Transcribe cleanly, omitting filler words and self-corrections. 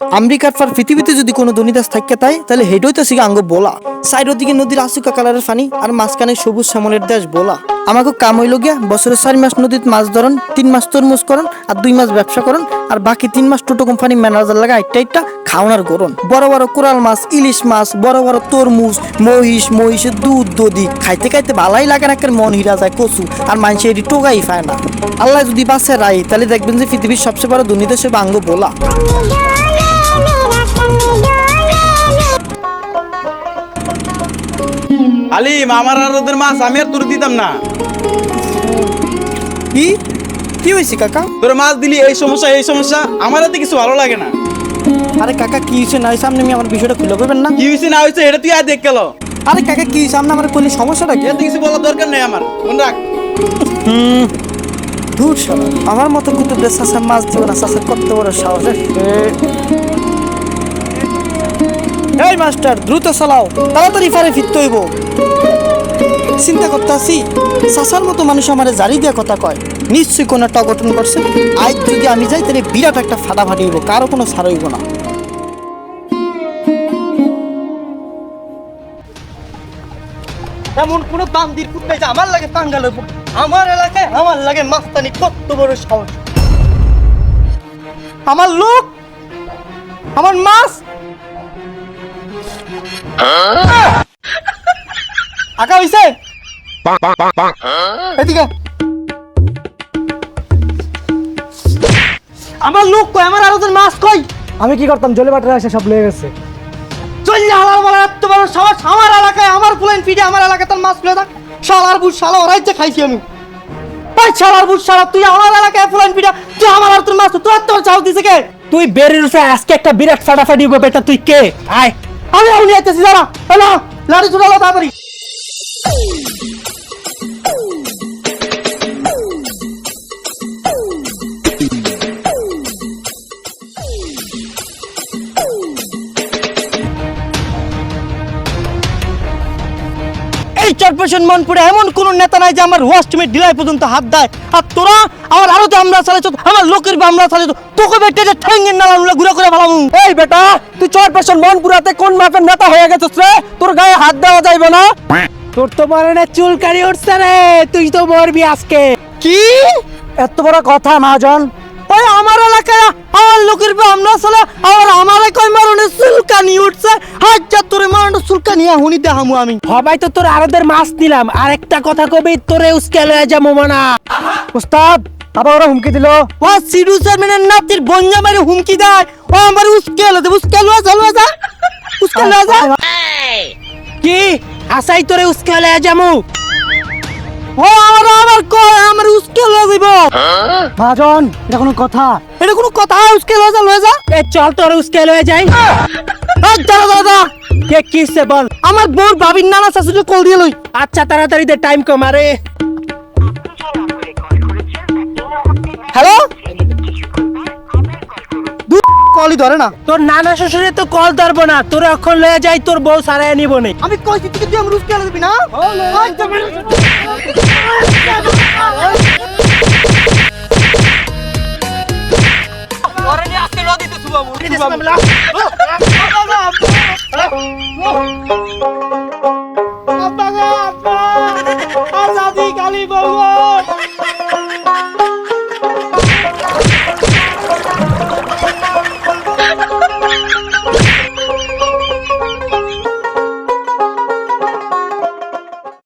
আমেরিকার পর পৃথিবীতে যদি কোনো ধনী দেশ থাকে তাহলে হেডই তো শিখে আঙ্গ বলা। সাইডের দিকে নদীর আসুকা কালারের পানি আর মাঝখানে সবুজ শ্যামলের দেশ বলা। আমাকে কাম হইল গিয়া বছরের 4 মাস নদীতে মাছ ধরন, 3 মাস তরমুজ করন আর 2 মাস ব্যবসা করন আর বাকি 3 মাস টোটো কোম্পানি ম্যানেজার লাগা একটা খাওয়ানোর করন। বড় বড় কোরাল মাছ, ইলিশ মাছ, বড় বড় তরমুজ, মহিষের দুধ দধি খাইতে খাইতে ভালাই লাগে না, মন হিরা যায় কচু আর মানুষ এটি টোকাই পায় না। আল্লাহ যদি বাসে রাই তাহলে দেখবেন যে পৃথিবীর সবচেয়ে বড় ধনী দেশে বাঙ্গ বলা। আলিম, আমার আর ওদের মাছ আমি আর তোর দিতাম না। কি কি হয়েছে কাকা? তোর মাছ দিলি এই সমস্যা, আমার হাতে কিছু ভালো লাগে না। আরে কাকা কি হয়েছে না হয়েছে আপনি আমার বিষয়টা খুলে বলবেন না? কি হয়েছে না হয়েছে এটা তুই আর দেখ গেল। আরে কাকা কি হয়েছে আপনি আমার কোন সমস্যাটা কি? এত কিছু বলার দরকার নেই আমার, মন রাখ। দূর শালা, আমার মতো কুতুবদের চাষা মাছ দেবো না, চাষা করতে বড় সাহস। এই মাস্টার দ্রুত চালাও, তাড়াতাড়ি পারে ফিরতে হইব। চিন্তা করতে আসি চাষার মতো মানুষ আমারে জারি দিয়ে কথা কয়, নিশ্চয়ই কোনো একটা অঘটন করছে। আজ যদি আমি যাই তাহলে বিরাট একটা ফাটাফাটি হইব, কারো কোনো ছাড় হইব না। এমন কোন বান্দির কুত্তাই যে আমার লাগে টাঙ্গাল হইব, আমার এলাকায় আমার লাগে মাস্তানি, কত বড় সাহস। আমার লোক, আমার মাছ আঁকা হইছে। এদিকে আমার লোক কই, আমার আরো মাছ কই? আমি কি করতাম, জলে বাটারে এসে সব লয়ে গেছে। চল্লি হালার মারা এত বড় সাহস, আমার এলাকায় আমার প্লেন ফিডে আমার এলাকায় তার মাছ ফেলে থাক। শালার বুট শালা ওরাই যে খাইছি আমি। ভাই শালার বুট শালা, তুই আমার এলাকায় প্লেন ফিডে, তুই আমার আর তোর মাছ, তুই তোর চাও দিছে কে? তুই বেরিয়ে উঠে আজকে একটা বিরাট ফাটাফাটি হবে বেটা। তুই কে? আয় আমি আপনি আইতেছি দাঁড়া, হ্যালো লাড়ি ছুড়ালো তাড়াতাড়ি। এই চটপেশন মনপুরে এমন কোন নেতা নাই যে আমার ওয়াস্টমেট ডিলাই পর্যন্ত হাত দেয়। আর তোরা আমার আরো তো আমরা চালাইছ, আমার লোকের আমরা চালাইছ, তোকে বেটে যে ঠ্যাঙ্গের নালা ঘুরে করে ফেলাম। এই বেটা, তুই 4% মনপুরাতে কোন মাপের নেতা হয়ে গেছিস রে? তোর গায়ে হাত দেওয়া যাইবে না। তোর তো মরণে চুলকানি উঠছে রে, তুই তো মরবি আজকে। কি এত বড় কথা মহাজন? ওই আমার এলাকায় আমার লোকের আমরা চলে আমার কয় মারণে চুলকানি উঠছে। হাজার তোরে মারণে চুলকানি হুনি দেখামু আমি। সবাই তো তোর আরদের মাছ দিলাম, আর একটা কথা কবি তোরে উস্কে লয়ে যাবো মানা। উস্তাদ আবার ওরা হুমকি দিল। ও সিডু চেয়ারম্যানের নাতির বঞ্জা মারি হুমকি দেয়, ও আমার উস্কে লয়ে যা। কি আসাই তোরে উস্কে লয়ে যামু? ও আমার কয় আমার উস্কে লয়ে যাইব। মহাজন এটা কোনো কথা? এটা কোনো কথা? উস্কে লয়ে যা। এ চল তোরে উস্কে লয়ে যাই। দাদা কে কিসে বল? আমার বোর ভাবির নানা শাশুড়ি কল দিয়ে লই। আচ্ছা তাড়াতাড়ি দে, টাইম কম। আরে হ্যালো, কলই ধরে না। তোর নানা শ্বশুরে তো কল ধরবো না, তোর এখন লয়ে যাই, তোর বউ সারাই নিব নে। আমি কইছি তুই আমার উস্কে লয়ে যাবি না। আজকে নদীতে শুবাবো।